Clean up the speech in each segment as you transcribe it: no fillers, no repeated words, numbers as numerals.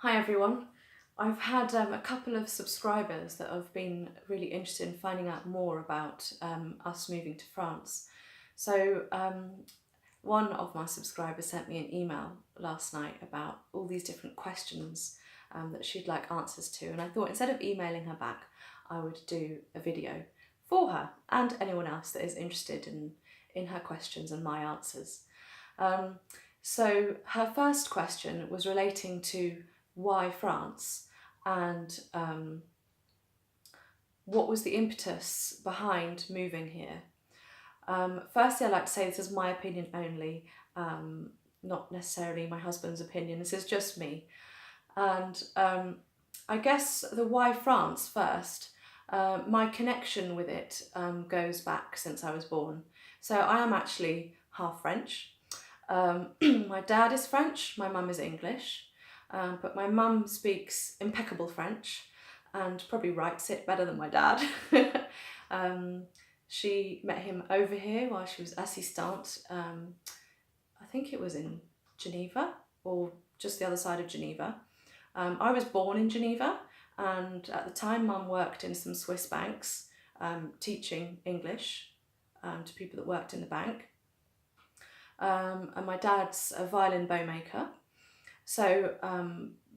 Hi everyone. I've had a couple of subscribers that have been really interested in finding out more about us moving to France. So one of my subscribers sent me an email last night about all these different questions that she'd like answers to, and I thought instead of emailing her back I would do a video for her and anyone else that is interested in her questions and my answers. So her first question was relating to why France and what was the impetus behind moving here. Firstly, I'd like to say this is my opinion only, not necessarily my husband's opinion. This is just me. And I guess the why France first, my connection with it goes back since I was born. So I am actually half French. My dad is French, my mum is English. But my mum speaks impeccable French and probably writes it better than my dad. She met him over here while she was assistante. I think it was in Geneva or just the other side of Geneva. I was born in Geneva, and at the time mum worked in some Swiss banks teaching English to people that worked in the bank. And my dad's a violin bow maker. So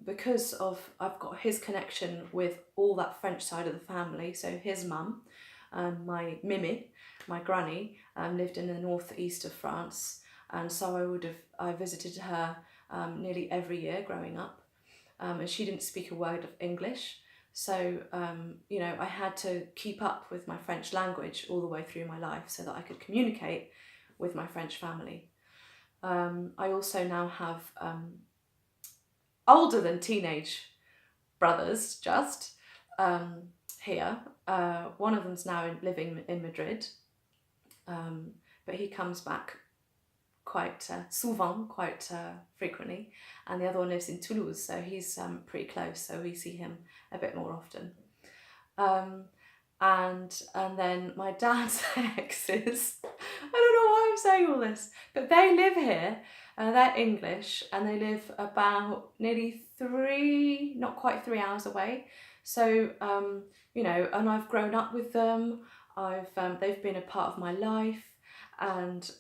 because I've got his connection with all that French side of the family, so his mum, my Mimi, my granny, lived in the northeast of France, and so I visited her nearly every year growing up, and she didn't speak a word of English, so I had to keep up with my French language all the way through my life so that I could communicate with my French family. I also now have older than teenage brothers here. One of them's now living in Madrid, but he comes back quite souvent, quite frequently, and the other one lives in Toulouse, so he's pretty close, so we see him a bit more often. And then my dad's exes, I don't know why I'm saying all this, but they live here. They're English and they live about nearly not quite 3 hours away. So, and I've grown up with them. They've been a part of my life, and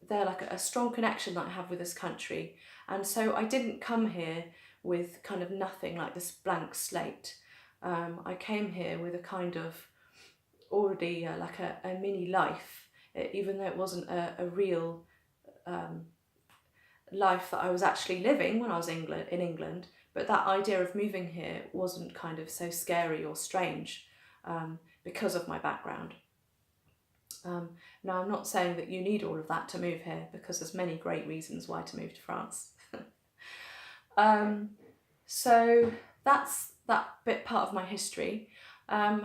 they're like a strong connection that I have with this country. And so I didn't come here with kind of nothing, like this blank slate. I came here with a kind of already like a mini life, even though it wasn't a real life that I was actually living when I was in England, but that idea of moving here wasn't kind of so scary or strange because of my background. Now, I'm not saying that you need all of that to move here, because there's many great reasons why to move to France. So that's that bit part of my history, so I'm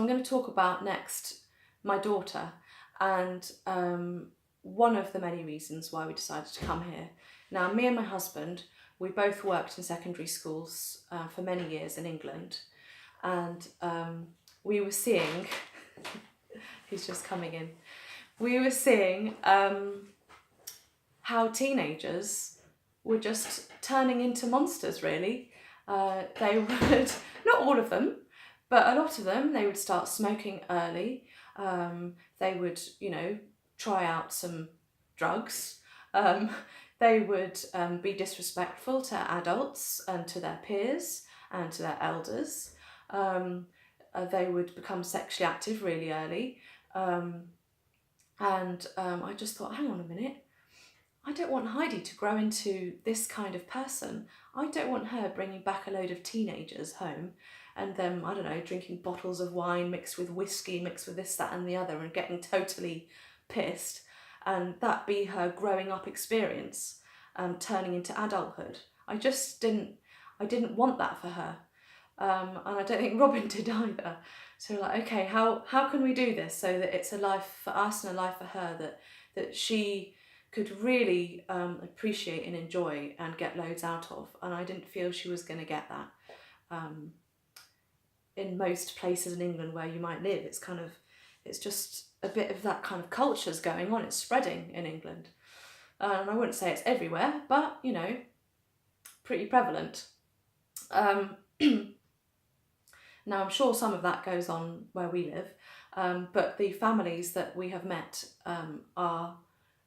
going to talk about next my daughter and one of the many reasons why we decided to come here. Now, me and my husband, we both worked in secondary schools for many years in England, and we were seeing, he's just coming in, we were seeing how teenagers were just turning into monsters, really. They would, not all of them, but a lot of them, they would start smoking early. They would, try out some drugs. They would be disrespectful to adults and to their peers and to their elders. They would become sexually active really early. I just thought, hang on a minute, I don't want Heidi to grow into this kind of person. I don't want her bringing back a load of teenagers home and them, I don't know, drinking bottles of wine mixed with whiskey, mixed with this, that and the other, and getting totally pissed, and that be her growing up experience, turning into adulthood. I didn't want that for her. And I don't think Robin did either. So like, okay, how can we do this so that it's a life for us and a life for her that she could really appreciate and enjoy and get loads out of. And I didn't feel she was going to get that. In most places in England where you might live, it's just a bit of that kind of culture's going on, it's spreading in England. And I wouldn't say it's everywhere, but, you know, pretty prevalent. Now, I'm sure some of that goes on where we live, but the families that we have met are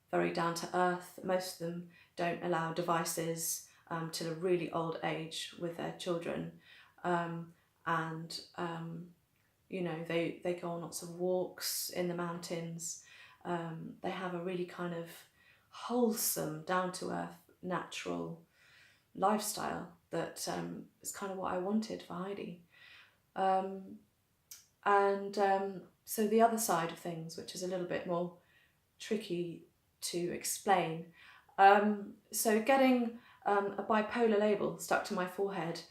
very down to earth. Most of them don't allow devices till a really old age with their children. And you know, they go on lots of walks in the mountains. They have a really kind of wholesome, down to earth, natural lifestyle that is kind of what I wanted for Heidi. So the other side of things, which is a little bit more tricky to explain, so getting a bipolar label stuck to my forehead,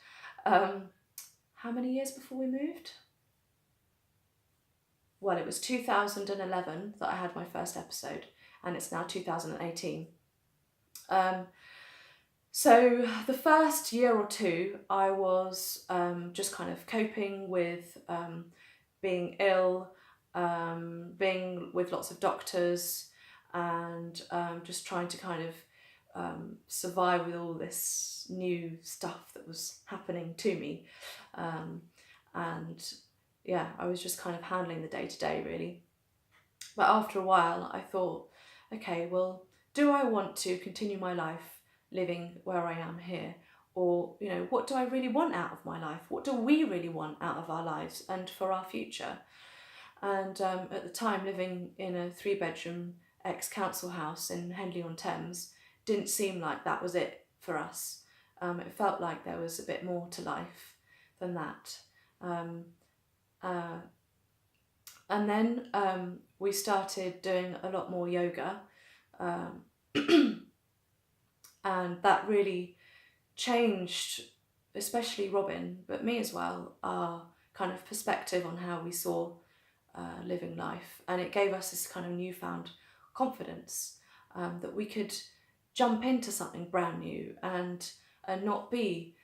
how many years before we moved? Well, it was 2011 that I had my first episode, and it's now 2018. So the first year or two, I was just kind of coping with being ill, being with lots of doctors, and just trying to kind of survive with all this new stuff that was happening to me. And yeah, I was just kind of handling the day-to-day, really. But after a while, I thought, okay, well, do I want to continue my life living where I am here? Or, you know, what do I really want out of my life? What do we really want out of our lives and for our future? And at the time, living in a 3-bedroom ex-council house in Henley-on-Thames didn't seem like that was it for us. It felt like there was a bit more to life than that. And then we started doing a lot more yoga, and that really changed, especially Robin, but me as well, our kind of perspective on how we saw living life. And it gave us this kind of newfound confidence that we could jump into something brand new and not be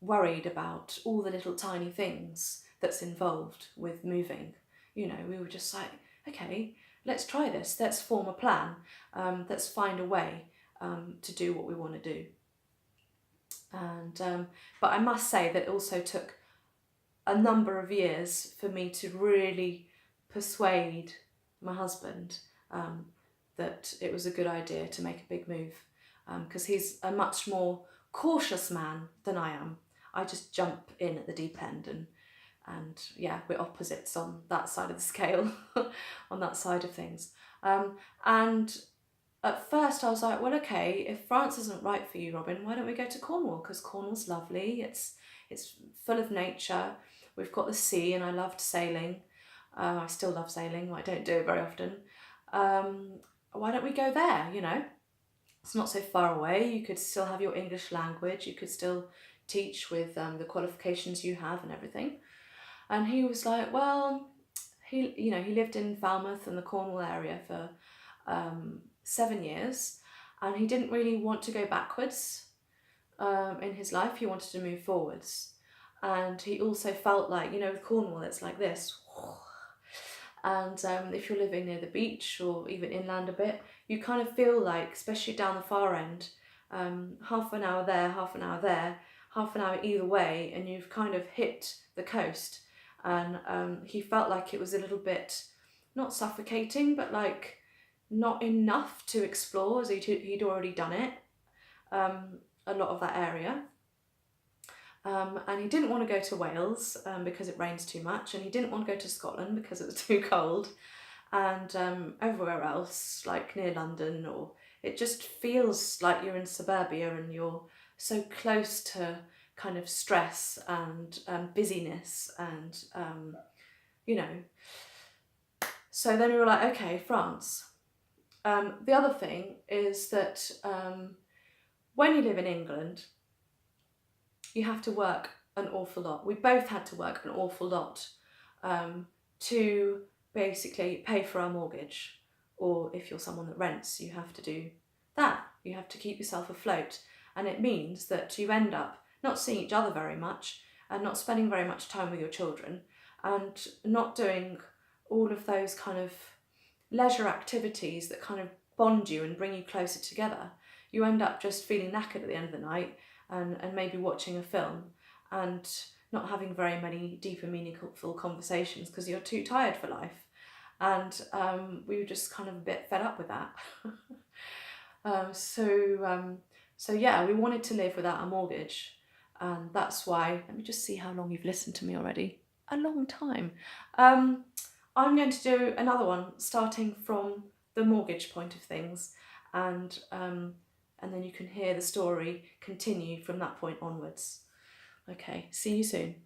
worried about all the little tiny things that's involved with moving. You know, we were just like, okay, let's try this, let's form a plan, let's find a way to do what we want to do. And but I must say that it also took a number of years for me to really persuade my husband that it was a good idea to make a big move, because he's a much more cautious man than I am. I just jump in at the deep end, and yeah, we're opposites on that side of the scale, on that side of things. And at first I was like, well, okay, if France isn't right for you, Robin, why don't we go to Cornwall? Because Cornwall's lovely, it's full of nature, we've got the sea, and I loved sailing. I still love sailing, I don't do it very often. Why don't we go there, you know? It's not so far away, you could still have your English language, you could still teach with the qualifications you have and everything. And he was like, well, he lived in Falmouth and the Cornwall area for 7 years, and he didn't really want to go backwards in his life, he wanted to move forwards. And he also felt like, you know, with Cornwall it's like this, and if you're living near the beach or even inland a bit, you kind of feel like, especially down the far end, half an hour there, half an hour there, half an hour either way, and you've kind of hit the coast. And he felt like it was a little bit, not suffocating, but like not enough to explore, as he'd already done it, a lot of that area. And he didn't want to go to Wales because it rains too much, and he didn't want to go to Scotland because it was too cold, and everywhere else, like near London, or it just feels like you're in suburbia and you're so close to kind of stress and busyness and you know. So then we were like, okay, France. The other thing is that when you live in England, you have to work an awful lot. We both had to work an awful lot to basically pay for our mortgage. Or if you're someone that rents, you have to do that. You have to keep yourself afloat. And it means that you end up not seeing each other very much and not spending very much time with your children and not doing all of those kind of leisure activities that kind of bond you and bring you closer together, you end up just feeling knackered at the end of the night and maybe watching a film and not having very many deep and meaningful conversations because you're too tired for life. And we were just kind of a bit fed up with that. So yeah, we wanted to live without a mortgage. And that's why, let me just see how long you've listened to me already. A long time. I'm going to do another one starting from the mortgage point of things, and then you can hear the story continue from that point onwards. Okay, see you soon.